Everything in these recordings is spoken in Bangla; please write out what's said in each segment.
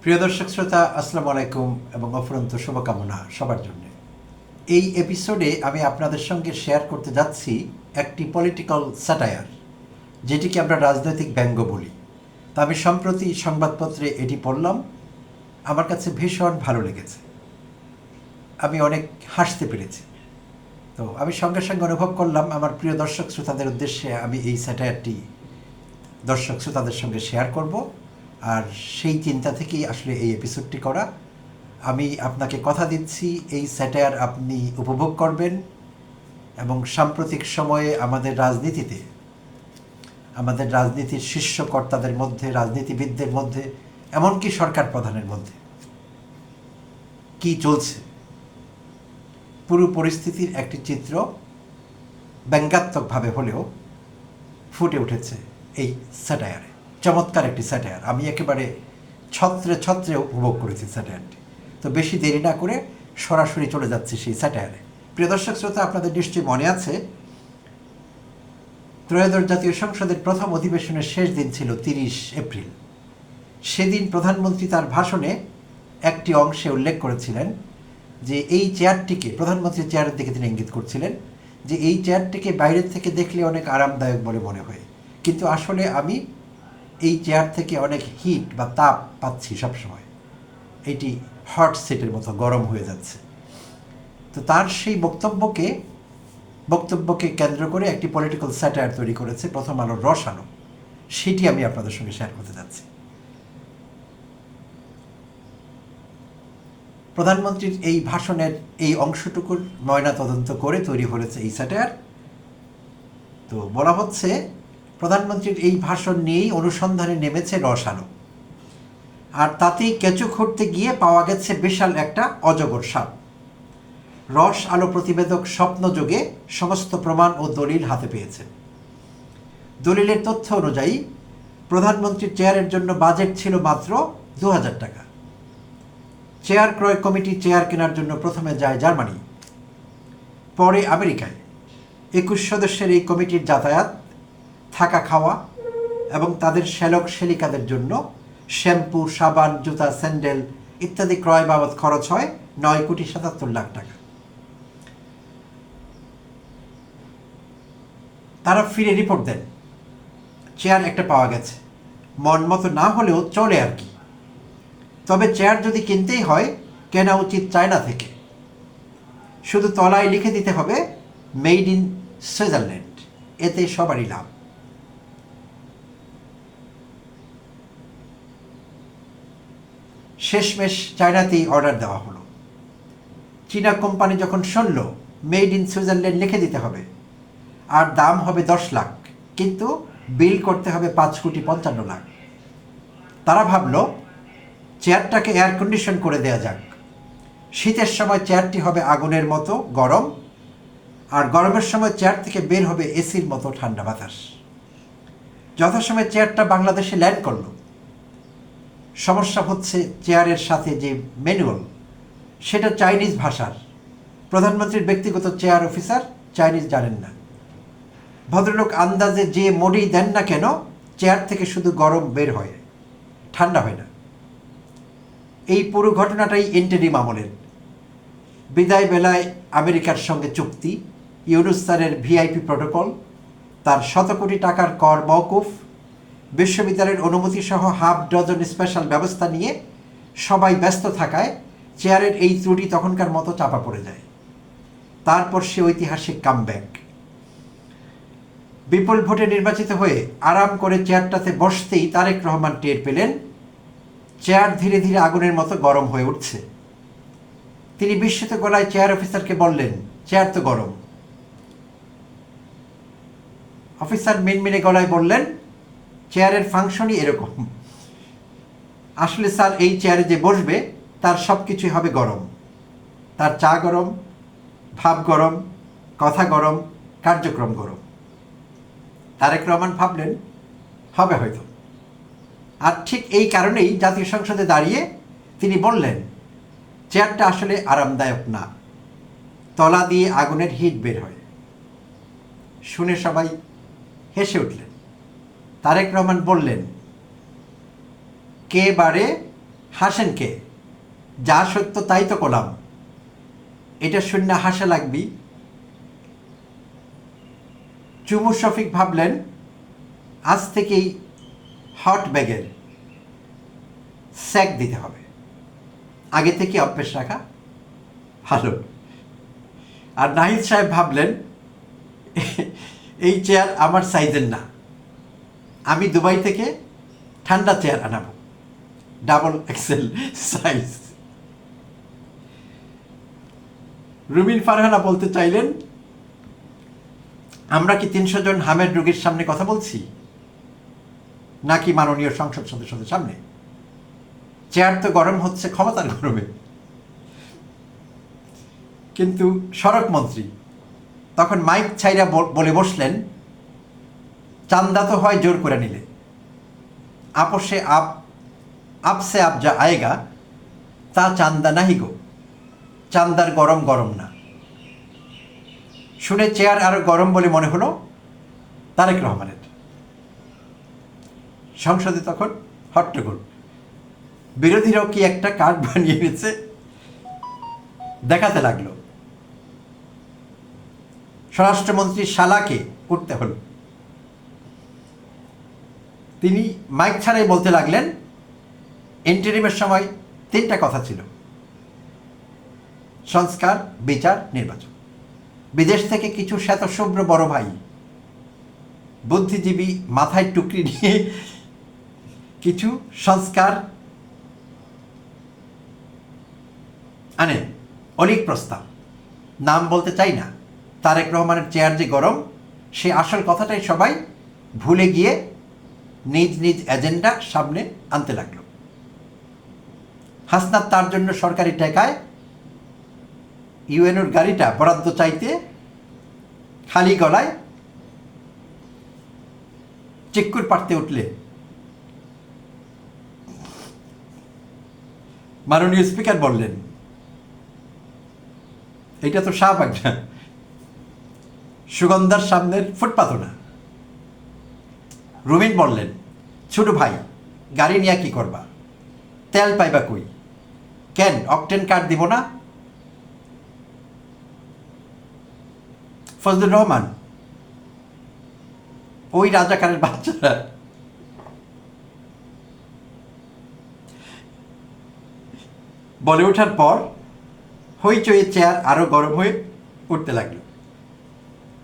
প্রিয় দর্শক শ্রোতা, আসসালামু আলাইকুম এবং অফুরন্ত শুভকামনা সবার জন্য। এই এপিসোডে আমি আপনাদের সঙ্গে শেয়ার করতে যাচ্ছি একটি পলিটিক্যাল স্যাটায়ার, যেটিকে আমরা রাজনৈতিক ব্যঙ্গ বলি। তা আমি সম্প্রতি সংবাদপত্রে এটি পড়লাম, আমার কাছে ভীষণ ভালো লেগেছে, আমি অনেক হাসতে পেরেছি। তো আমি সঙ্গে সঙ্গে অনুভব করলাম আমার প্রিয় দর্শক শ্রোতাদের উদ্দেশ্যে আমি এই স্যাটায়ারটি দর্শক শ্রোতাদের সঙ্গে শেয়ার করব। আর সেই চিন্তা থেকেই আসলে এই এপিসোডটি করা। আমি আপনাকে কথা দিচ্ছি, এই স্যাটায়ার আপনি উপভোগ করবেন এবং সাম্প্রতিক সময়ে আমাদের রাজনীতিতে, আমাদের রাজনীতির শীর্ষ কর্তাদের মধ্যে, রাজনীতিবিদদের মধ্যে, এমনকি সরকার প্রধানের মধ্যে কি চলছে, পুরো পরিস্থিতির একটি চিত্র ব্যঙ্গাত্মকভাবে হলেও ফুটে উঠেছে এই স্যাটায়ারে। চমৎকার একটি স্যাটায়ার, আমি একেবারে ছত্রে ছত্রে উপভোগ করেছি স্যাটায়ারটি। তো বেশি দেরি না করে সরাসরি চলে যাচ্ছি সেই স্যাটায়ারে। প্রিয় দর্শক শ্রোতা, আপনাদের নিশ্চয়ই মনে আছে ত্রয়োদশ জাতীয় সংসদের প্রথম অধিবেশনের শেষ দিন ছিল 30 এপ্রিল। সেদিন প্রধানমন্ত্রী তার ভাষণে একটি অংশে উল্লেখ করেছিলেন যে এই চেয়ারটিকে, প্রধানমন্ত্রীর চেয়ারের দিকে তিনি ইঙ্গিত করছিলেন যে এই চেয়ারটিকে বাইরের থেকে দেখলে অনেক আরামদায়ক বলে মনে হয়, কিন্তু আসলে আমি এই চেয়ার থেকে অনেক হিট বা তাপ পাচ্ছি সবসময়, এটি হট সিটের মতো গরম হয়ে যাচ্ছে। তো তার সেই বক্তব্যকে কেন্দ্র করে একটি পলিটিক্যাল স্যাটায়ার তৈরি করেছে প্রথম আলোর রসালো, সেটি আমি আপনাদের সঙ্গে শেয়ার করতে যাচ্ছি। প্রধানমন্ত্রীর এই ভাষণের এই অংশটুকুর ময়নাতদন্ত করে তৈরি হয়েছে এই স্যাটায়ার। তো বলা হচ্ছে প্রধানমন্ত্রীর এই ভাষণ নিয়েই অনুসন্ধানে নেমেছে রসালো, আর তাতেই কেঁচো খুঁড়তে গিয়ে পাওয়া গেছে বিশাল একটা অজগর সাপ। রস আলো প্রতিবেদক স্বপ্নযোগে সমস্ত প্রমাণ ও দলিল হাতে পেয়েছেন। দলিলের তথ্য অনুযায়ী প্রধানমন্ত্রীর চেয়ারের জন্য বাজেট ছিল মাত্র 2000 টাকা। চেয়ার ক্রয় কমিটি চেয়ার কেনার জন্য প্রথমে যায় জার্মানি, পরে আমেরিকায়। 21 সদস্যের এই কমিটির যাতায়াত, থাকা খাওয়া এবং তাদের শ্যালক শ্যালিকাদের জন্য শ্যাম্পু, সাবান, জুতা, স্যান্ডেল ইত্যাদি ক্রয় বাবদ খরচ হয় 9,77,00,000 টাকা। তারা ফিরে রিপোর্ট দেন, চেয়ার একটা পাওয়া গেছে, মন মতো না হলেও চলে আর কি। তবে চেয়ার যদি কিনতেই হয় কেনা উচিত চায়না থেকে, শুধু তলায় লিখে দিতে হবে মেড ইন সুইজারল্যান্ড, এতে সবারই লাভ। শেষমেশ চায়নাতেই অর্ডার দেওয়া হলো। চীনা কোম্পানি যখন শুনল মেড ইন সুইজারল্যান্ড লিখে দিতে হবে আর দাম হবে 10 লাখ, কিন্তু বিল করতে হবে 5,55,00,000, তারা ভাবল চেয়ারটাকে এয়ার কন্ডিশন করে দেয়া যাক। শীতের সময় চেয়ারটি হবে আগুনের মতো গরম, আর গরমের সময় চেয়ার থেকে বের হবে এসির মতো ঠান্ডা বাতাস। যথাসময়ে চেয়ারটা বাংলাদেশে ল্যান্ড করলো। সমস্যা হচ্ছে চেয়ারের সাথে যে ম্যানুয়াল, সেটা চাইনিজ ভাষার। প্রধানমন্ত্রীর ব্যক্তিগত চেয়ার অফিসার চাইনিজ জানেন না। ভদ্রলোক আন্দাজে যে মোডেই দেন না কেন, চেয়ার থেকে শুধু গরম বের হয়, ঠান্ডা হয় না। এই পুরো ঘটনাটাই ইন্টারিম আমলের। বিদায় বেলায় আমেরিকার সঙ্গে চুক্তি, ইউনুস স্যারের ভিআইপি প্রটোকল, তার 100 কোটি টাকার কর মওকুফ, বিশ্ববিদ্যালয়ের অনুমতি সহ হাফ ডজন স্পেশাল ব্যবস্থা নিয়ে সবাই ব্যস্ত থাকায় চেয়ারের এই ত্রুটি তখনকার মতো চাপা পড়ে যায়। তারপর সে ঐতিহাসিক কামব্যাক। বিপুল ভোটে নির্বাচিত হয়ে আরাম করে চেয়ারটাতে বসতেই তারেক রহমান টের পেলেন চেয়ার ধীরে ধীরে আগুনের মতো গরম হয়ে উঠছে। তিনি বিস্মিত গলায় চেয়ার অফিসারকে বললেন, চেয়ার তো গরম। অফিসার মিনমিনে গলায় বললেন, চেয়ারের ফাংশনই এরকম। আসলে স্যার, এই চেয়ারে যে বসবে তার সব কিছুই হবে গরম। তার চা গরম, ভাব গরম, কথা গরম, কার্যক্রম গরম। তারেক রহমান ভাবলেন হবে হয়তো। আর ঠিক এই কারণেই জাতীয় সংসদে দাঁড়িয়ে তিনি বললেন, চেয়ারটা আসলে আরামদায়ক না, তলা দিয়ে আগুনের হিট বের হয়। শুনে সবাই হেসে উঠলেন। তারেক রহমান বললেন, কে বারে হাসেন কে? যা সত্য তাই তো কলাম। এটা শূন্য হাসা লাগবি। চুমু শফিক ভাবলেন আজ থেকেই হট ব্যাগের স্যাক দিতে হবে, আগে থেকে অভ্যেস রাখা ভালো। আর নাহিদ সাহেব ভাবলেন এই চেয়ার আমার সাইজের না, আমি দুবাই থেকে ঠান্ডা চেয়ার আনাবো, ডাবল এক্সেল সাইজ। রুমিন ফারহানা বলতে চাইলেন আমরা কি 300 জন হামের রোগীর সামনে কথা বলছি, নাকি মাননীয় সংসদ সদস্যদের সামনে? চেয়ার তো গরম হচ্ছে ক্ষমতার গরমে। কিন্তু সড়ক মন্ত্রী তখন মাইক ছাইরা বলে বসলেন চান্দা তো হয় জোর করে নিলে, আপোষে আপসে আপ যা আয়েগা তা চান্দা নাহি গো, চান্দার গরম গরম না। শুনে চেয়ার আরো গরম বলে মনে হলো তারেক রহমানের। সংসদে তখন হট্টগোল, বিরোধীরাও কি একটা কার্ড বানিয়ে এনেছে দেখাতে লাগলো। স্বরাষ্ট্রমন্ত্রী শালাকে উঠতে হলো, তিনি মাইক ছাড়াই বলতে লাগলেন ইন্টারিমের সময় 3টা কথা ছিল, সংস্কার, বিচার, নির্বাচন। বিদেশ থেকে কিছু শ্বেতশুভ্র বড় ভাই বুদ্ধিজীবী মাথায় টুকরি নিয়ে কিছু সংস্কার আনে, অলিক প্রস্তাব, নাম বলতে চাই না। তারেক রহমানের চেয়ার যে গরম, সে আসল কথাটাই সবাই ভুলে গিয়ে নিজ নিজ এজেন্ডা সামনে আনতে লাগলো। হাসনাত তার জন্য সরকারি টাকায় ইউএনওর গাড়িটা বরাদ্দ চাইতে খালি গলায় চিক্কুর পাড়তে উঠলে মাননীয় স্পিকার বললেন এটা তো শাহবাগ না, সুগন্ধার সামনের ফুটপাথও না। রুমিন বললেন ছোট ভাই গাড়ি নিয়ে কি করবা, তেল পাইবা কই, কেন অকটেন কার্ড দিব না? ফজলুর রহমান ওই রাজাকারের বাচ্চারা বলে ওঠার পর হইচয়ে চেয়ার আরো গরম হয়ে উঠতে লাগলো।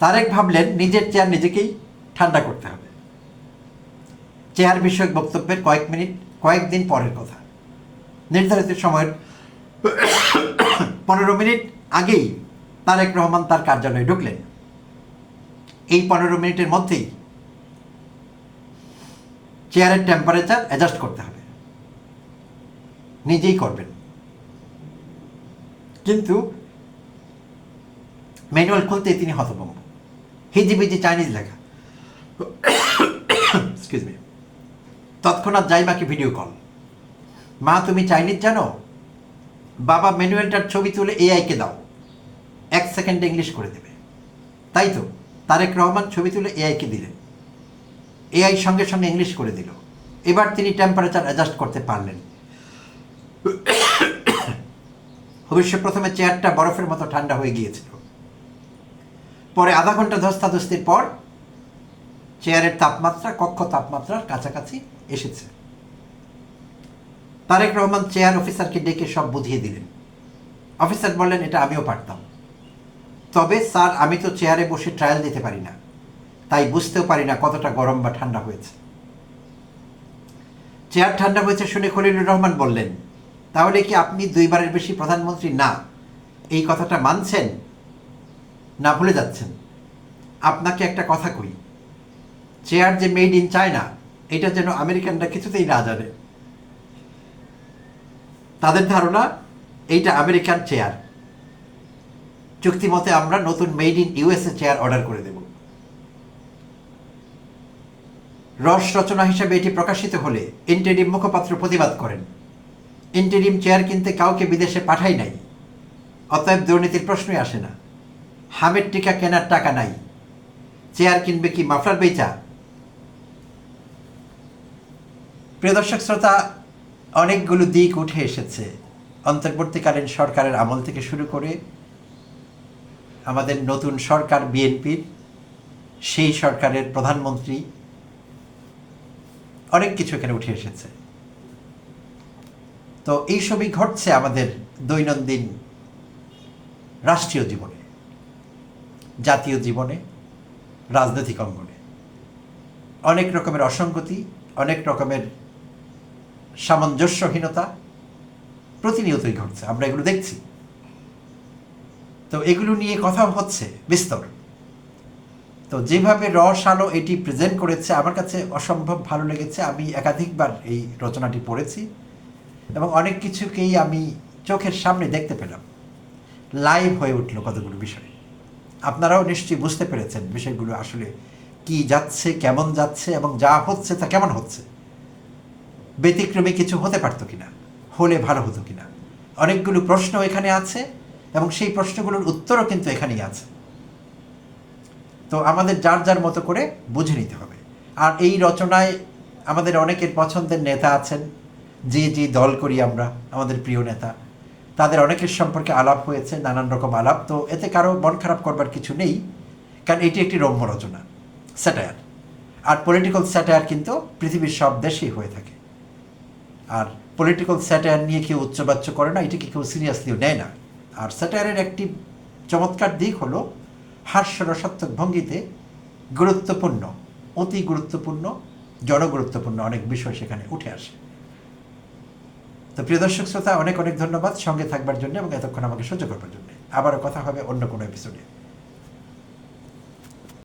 তারেক ভাবলেন নিজের চেয়ার নিজেকেই ঠান্ডা করতে হবে। চেয়ার বিষয়ক বক্তব্যের কয়েকদিন পরের কথা। নির্ধারিত সময়ের 15 মিনিট আগেই তারেক রহমান তার কার্যালয়ে ঢুকলেন। এই 15 মিনিটের মধ্যেই চেয়ারের টেম্পারেচার অ্যাডজাস্ট করতে হবে, নিজেই করবেন। কিন্তু ম্যানুয়াল খুলতেই তিনি হতভম্ব, হিজিবিজি চাইনিজ লেখা। Excuse me. তৎক্ষণাৎ জাইমাকে ভিডিও কল, মা তুমি চাইনিজ জানো? বাবা ম্যানুয়ালটার ছবি তুলে এআইকে দাও, 1 সেকেন্ডে ইংলিশ করে দেবে। তাই তো তারেক রহমান ছবি তুলে এআইকে দিলেন, এআই সঙ্গে সঙ্গে ইংলিশ করে দিল। এবার তিনি টেম্পারেচার অ্যাডজাস্ট করতে পারলেন। অবশ্য প্রথমে চেয়ারটা বরফের মতো ঠান্ডা হয়ে গিয়েছিল, পরে আধা ঘন্টা ধস্তাধস্তির পর চেয়ারের তাপমাত্রা কক্ষ তাপমাত্রার কাছাকাছি এসেছে। তারেক রহমান চেয়ার অফিসারকে ডেকে সব বুঝিয়ে দিলেন। অফিসার বললেন এটা আমিও পারতাম, তবে স্যার আমি তো চেয়ারে বসে ট্রায়াল দিতে পারি না, তাই বুঝতেও পারি না কতটা গরম বা ঠান্ডা হয়েছে। চেয়ার ঠান্ডা হয়েছে শুনে খলিলুর রহমান বললেন তাহলে কি আপনি 2 বারের বেশি প্রধানমন্ত্রী না, এই কথাটা মানছেন না ভুলে যাচ্ছেন? আপনাকে একটা কথা কই, চেয়ার যে মেড ইন চায়না এটা যেন আমেরিকানরা কিছুতেই না জানে। তাদের ধারণা এইটা আমেরিকান চেয়ার, চুক্তি মতে আমরা নতুন made in USA chair order করে দেব। রস রচনা হিসেবে এটি প্রকাশিত হলে ইন্টেরিম মুখপাত্র প্রতিবাদ করেন, ইন্টেরিম চেয়ার কিনতে কাউকে বিদেশে পাঠাই নাই, অতএব দুর্নীতির প্রশ্নই আসে না। হামের টিকা কেনার টাকা নাই, চেয়ার কিনবে কি মাফলার বেচা? প্রিয় দর্শক শ্রোতা, অনেকগুলো দিক উঠে এসেছে অন্তর্বর্তীকালীন সরকারের আমল থেকে শুরু করে আমাদের নতুন সরকার বিএনপির, সেই সরকারের প্রধানমন্ত্রী, অনেক কিছু এখানে উঠে এসেছে। তো এইসবই ঘটছে আমাদের দৈনন্দিন রাষ্ট্রীয় জীবনে, জাতীয় জীবনে, রাজনৈতিক অঙ্গনে অনেক রকমের অসঙ্গতি, অনেক রকমের সামঞ্জস্যহীনতা প্রতিনিয়তই ঘটছে, আমরা এগুলো দেখছি। তো এগুলো নিয়ে কথা হচ্ছে বিস্তর। তো যেভাবে রসালো এটি প্রেজেন্ট করেছে আমার কাছে অসম্ভব ভালো লেগেছে। আমি একাধিকবার এই রচনাটি পড়েছি এবং অনেক কিছুকেই আমি চোখের সামনে দেখতে পেলাম, লাইভ হয়ে উঠল কতগুলো বিষয়। আপনারাও নিশ্চয়ই বুঝতে পেরেছেন বিষয়গুলো আসলে কি যাচ্ছে, কেমন যাচ্ছে এবং যা হচ্ছে তা কেমন হচ্ছে, ব্যতিক্রমী কিছু হতে পারতো কিনা, হলে ভালো হতো কিনা। অনেকগুলো প্রশ্ন এখানে আছে এবং সেই প্রশ্নগুলোর উত্তরও কিন্তু এখানেই আছে। তো আমাদের যার যার মতো করে বুঝে নিতে হবে। আর এই রচনায় আমাদের অনেকের পছন্দের নেতা আছেন, যে দল করি আমরা, আমাদের প্রিয় নেতা, তাদের অনেকের সম্পর্কে আলাপ হয়েছে, নানান রকম আলাপ। তো এতে কারো মন খারাপ করবার কিছু নেই, কারণ এটি একটি রম্য রচনা, স্যাটায়ার। আর পলিটিক্যাল স্যাটায়ার কিন্তু পৃথিবীর সব দেশেই হয়ে থাকে। আর পলিটিক্যাল স্যাটায়ার নিয়ে কেউ উচ্চবাচ্য করে না, এটিকে কেউ সিরিয়াসলিও নেয় না। আর স্যাটায়ারের একটি চমৎকার দিক হলো হাস্যরসাত্মক ভঙ্গিতে গুরুত্বপূর্ণ, অতি গুরুত্বপূর্ণ, জনগুরুত্বপূর্ণ অনেক বিষয় সেখানে উঠে আসে। তো প্রিয় দর্শক শ্রোতা, অনেক অনেক ধন্যবাদ সঙ্গে থাকবার জন্য এবং এতক্ষণ আমাকে সহ্য করবার জন্য। আবারও কথা হবে অন্য কোনো এপিসোডে।